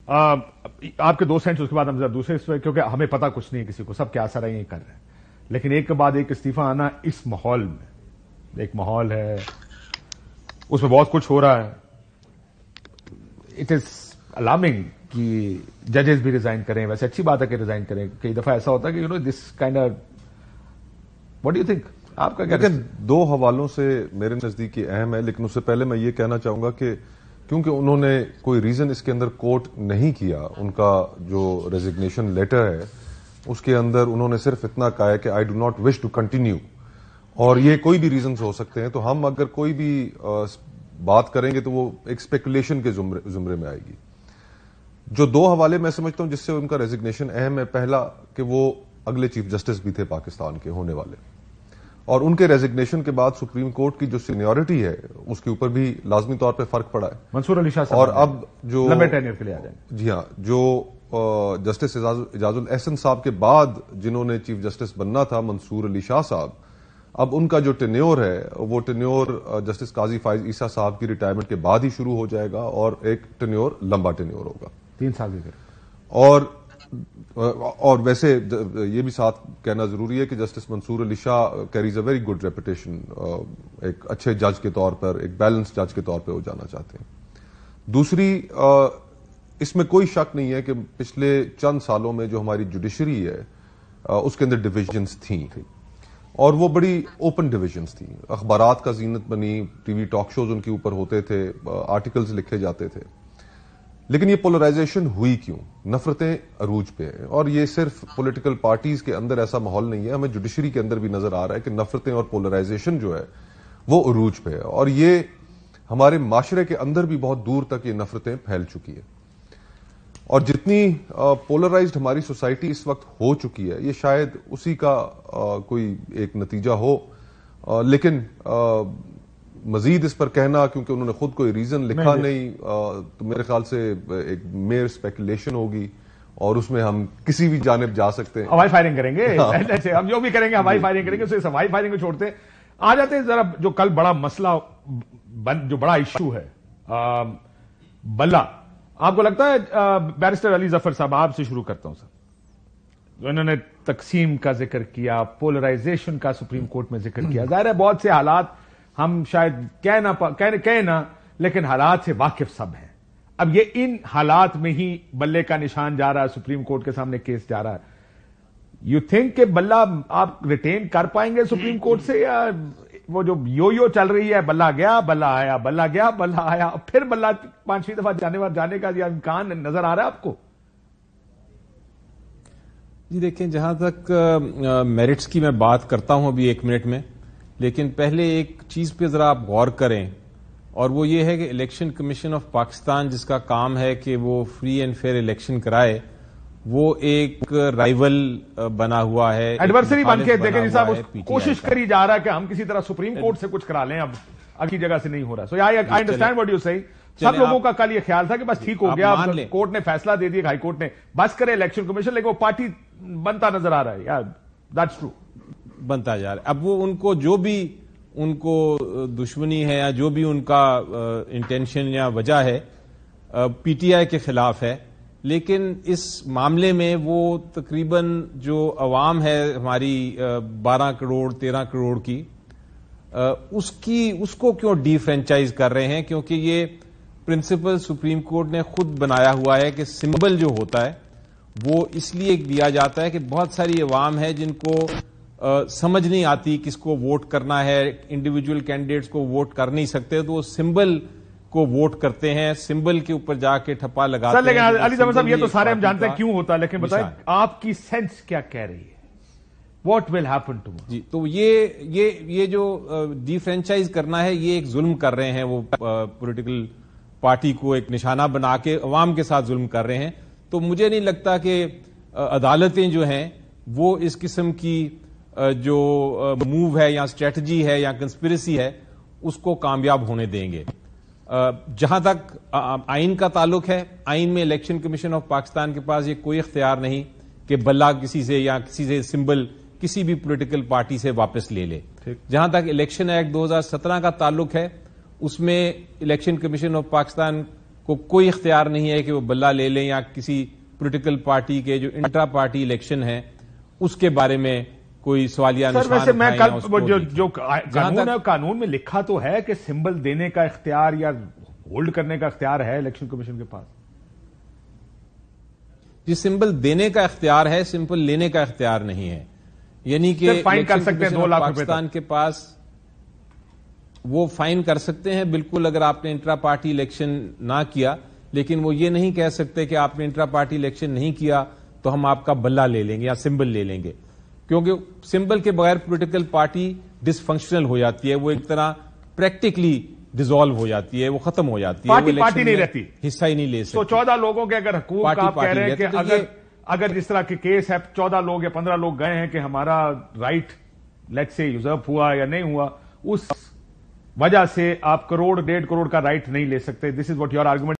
آپ کے 2 سینٹس اس کے بعد ہم ذرا دوسرے اس پہ، کیونکہ ہمیں پتا کچھ نہیں ہے کسی کو، سب کیا اثر ہے یہ کر رہے ہیں، لیکن ایک کے بعد ایک استعفیٰ آنا اس ماحول میں، ایک ماحول ہے اس میں بہت کچھ ہو رہا ہے. اٹ از الارمنگ کہ ججز بھی ریزائن کریں. ویسے اچھی بات ہے کہ ریزائن کریں. کئی دفعہ ایسا ہوتا ہے کہ this kind of what do you think, آپ کا کیا؟ لیکن 2 حوالوں سے میرے نزدیک یہ اہم ہے، لیکن اس سے پہلے میں یہ کہنا چاہوں گا کہ کیونکہ انہوں نے کوئی ریزن اس کے اندر کوٹ نہیں کیا، ان کا جو ریزگنیشن لیٹر ہے اس کے اندر انہوں نے صرف اتنا کہا ہے کہ I do not wish to continue, اور یہ کوئی بھی ریزنز ہو سکتے ہیں. تو ہم اگر کوئی بھی بات کریں گے تو وہ ایک اسپیکولیشن کے زمرے میں آئے گی. جو 2 حوالے میں سمجھتا ہوں جس سے ان کا ریزگنیشن اہم ہے، پہلا کہ وہ اگلے چیف جسٹس بھی تھے پاکستان کے ہونے والے، اور ان کے ریزگنیشن کے بعد سپریم کورٹ کی جو سینیورٹی ہے اس کے اوپر بھی لازمی طور پہ فرق پڑا ہے. منصور علی شاہ صاحب اور اب جو لمبے ٹینیور کے لیے آ جائیں. جی ہاں، جو جسٹس اعجاز الاحسن صاحب کے بعد جنہوں نے چیف جسٹس بننا تھا منصور علی شاہ صاحب، اب ان کا جو ٹینیور ہے وہ ٹینیور جسٹس قاضی فائز عیسیٰ صاحب کی ریٹائرمنٹ کے بعد ہی شروع ہو جائے گا، اور ایک ٹینیور لمبا ٹینیور ہوگا 3 سال کی. اور ویسے یہ بھی ساتھ کہنا ضروری ہے کہ justice Mansoor Ali Shah carries a very good reputation, ایک اچھے جج کے طور پر، ایک بیلنس جج کے طور پہ وہ جانا چاہتے ہیں. دوسری، اس میں کوئی شک نہیں ہے کہ پچھلے چند سالوں میں جو ہماری جوڈیشری ہے اس کے اندر ڈویژنز تھیں، اور وہ بڑی اوپن ڈویژنز تھیں. اخبارات کا زینت بنی، ٹی وی ٹاک شوز ان کے اوپر ہوتے تھے، آرٹیکلز لکھے جاتے تھے. لیکن یہ پولرائزیشن ہوئی کیوں؟ نفرتیں عروج پہ ہیں، اور یہ صرف پولیٹیکل پارٹیز کے اندر ایسا ماحول نہیں ہے، ہمیں جوڈیشری کے اندر بھی نظر آ رہا ہے کہ نفرتیں اور پولرائزیشن جو ہے وہ عروج پہ ہے، اور یہ ہمارے معاشرے کے اندر بھی بہت دور تک یہ نفرتیں پھیل چکی ہیں. اور جتنی پولرائزڈ ہماری سوسائٹی اس وقت ہو چکی ہے، یہ شاید اسی کا کوئی ایک نتیجہ ہو. لیکن مزید اس پر کہنا، کیونکہ انہوں نے خود کوئی ریزن لکھا نہیں، تو میرے خیال سے ایک میئر اسپیکولیشن ہوگی، اور اس میں ہم کسی بھی جانب جا سکتے ہیں. ہوائی فائرنگ کریں گے، ہم جو بھی کریں گے ہوائی فائرنگ کریں گے. اسے ہوائی فائرنگ کو چھوڑتے آ جاتے ہیں ذرا جو کل بڑا مسئلہ، جو بڑا ایشو ہے بلہ. آپ کو لگتا ہے بیرسٹر علی ظفر صاحب، آپ سے شروع کرتا ہوں سر، جو انہوں نے تقسیم کا ذکر کیا، پولرائزیشن کا سپریم کورٹ میں ذکر کیا، ظاہر ہے بہت سے حالات ہم شاید کہہ نہ لیکن حالات سے واقف سب ہیں. اب یہ ان حالات میں ہی بلے کا نشان جا رہا ہے، سپریم کورٹ کے سامنے کیس جا رہا ہے. یو تھنک کہ بلہ آپ ریٹین کر پائیں گے سپریم کورٹ سے، یا وہ جو یو چل رہی ہے، بلہ گیا بلہ آیا، بلہ گیا بلہ آیا، پھر بلہ 5ویں دفعہ جانے کا یہ امکان نظر آ رہا ہے آپ کو؟ جی دیکھیں، جہاں تک میرٹس کی میں بات کرتا ہوں ابھی 1 منٹ میں، لیکن پہلے ایک چیز پہ ذرا آپ غور کریں، اور وہ یہ ہے کہ الیکشن کمیشن آف پاکستان جس کا کام ہے کہ وہ فری اینڈ فیئر الیکشن کرائے، وہ ایک رائیول بنا ہوا ہے، ایڈورسری بن کے. دیکھیں جی صاحب، کوشش کری جا رہا ہے کہ ہم کسی طرح سپریم کورٹ سے کچھ کرا لیں، اب اگلی جگہ سے نہیں ہو رہا. So I understand what you saying. سب لوگوں کا کل یہ خیال تھا کہ بس ٹھیک ہو گیا، کورٹ نے فیصلہ دے دیا، ہائی کورٹ نے بس کرے الیکشن کمیشن، لیکن وہ پارٹی بنتا نظر آ رہا ہے. یار دیٹس ٹرو، بنتا جا رہا ہے. اب وہ ان کو جو بھی ان کو دشمنی ہے، یا جو بھی ان کا انٹینشن یا وجہ ہے، پی ٹی آئی کے خلاف ہے، لیکن اس معاملے میں وہ تقریباً جو عوام ہے ہماری 12 کروڑ 13 کروڑ کی، اس کو کیوں ڈی فرینچائز کر رہے ہیں؟ کیونکہ یہ پرنسپل سپریم کورٹ نے خود بنایا ہوا ہے کہ سمبل جو ہوتا ہے وہ اس لیے دیا جاتا ہے کہ بہت ساری عوام ہے جن کو سمجھ نہیں آتی کس کو ووٹ کرنا ہے، انڈیویجول کینڈیڈیٹس کو ووٹ کر نہیں سکتے، تو وہ سمبل کو ووٹ کرتے ہیں، سمبل کے اوپر جا کے ٹھپا لگاتے ہیں. لیکن علی ظفر صاحب، یہ تو سارے ہم جانتے ہیں کیوں ہوتا ہے، لیکن بتائیں آپ کی سینس کیا کہہ رہی ہے؟ What will happen to? جی، تو یہ جو ڈی فرینچائز کرنا ہے، یہ ایک ظلم کر رہے ہیں، وہ پولیٹیکل پارٹی کو ایک نشانہ بنا کے عوام کے ساتھ ظلم کر رہے ہیں. تو مجھے نہیں لگتا کہ عدالتیں جو ہیں وہ اس قسم کی جو موو ہے یا اسٹریٹجی ہے یا کنسپریسی ہے اس کو کامیاب ہونے دیں گے. جہاں تک آئین کا تعلق ہے، آئین میں الیکشن کمیشن آف پاکستان کے پاس یہ کوئی اختیار نہیں کہ بلہ کسی سے یا کسی سے سمبل کسی بھی پولیٹیکل پارٹی سے واپس لے لے. جہاں تک الیکشن ایکٹ 2017 کا تعلق ہے، اس میں الیکشن کمیشن آف پاکستان کو کوئی اختیار نہیں ہے کہ وہ بلہ لے لیں یا کسی پولیٹیکل پارٹی کے جو انٹرا پارٹی الیکشن ہے اس کے بارے میں کوئی سوالیہ سر نشان ویسے میں اٹھائیں یا کل اس کو جو قانون ہے قانون میں لکھا تو ہے کہ سمبل دینے کا اختیار یا ہولڈ کرنے کا اختیار ہے الیکشن کمیشن کے پاس. جی سمبل دینے کا اختیار ہے, سمبل لینے کا اختیار نہیں ہے. یعنی کہ فائن کر سکتے ہیں 2 لاکھ روپے پاکستان کے پاس وہ فائن کر سکتے ہیں بالکل اگر آپ نے انٹرا پارٹی الیکشن نہ کیا, لیکن وہ یہ نہیں کہہ سکتے کہ آپ نے انٹرا پارٹی الیکشن نہیں کیا تو ہم آپ کا بلہ لے لیں گے یا سمبل لے لیں گے, کیونکہ سمبل کے بغیر پولیٹیکل پارٹی ڈس فنکشنل ہو جاتی ہے, وہ ایک طرح پریکٹیکلی ڈیزالو ہو جاتی ہے, وہ ختم ہو جاتی ہے, پارٹی نہیں رہتی, حصہ ہی نہیں لے سکتی. تو 14 لوگوں کے اگر حقوق آپ کہہ رہے ہیں کہ اگر جس طرح کے کیس ہے 14 لوگ یا 15 لوگ گئے ہیں کہ ہمارا رائٹ لیٹ سے یوزرپ ہوا یا نہیں ہوا, اس وجہ سے آپ 1.5 کروڑ کا رائٹ نہیں لے سکتے. دس از واٹ یور آرگومنٹ.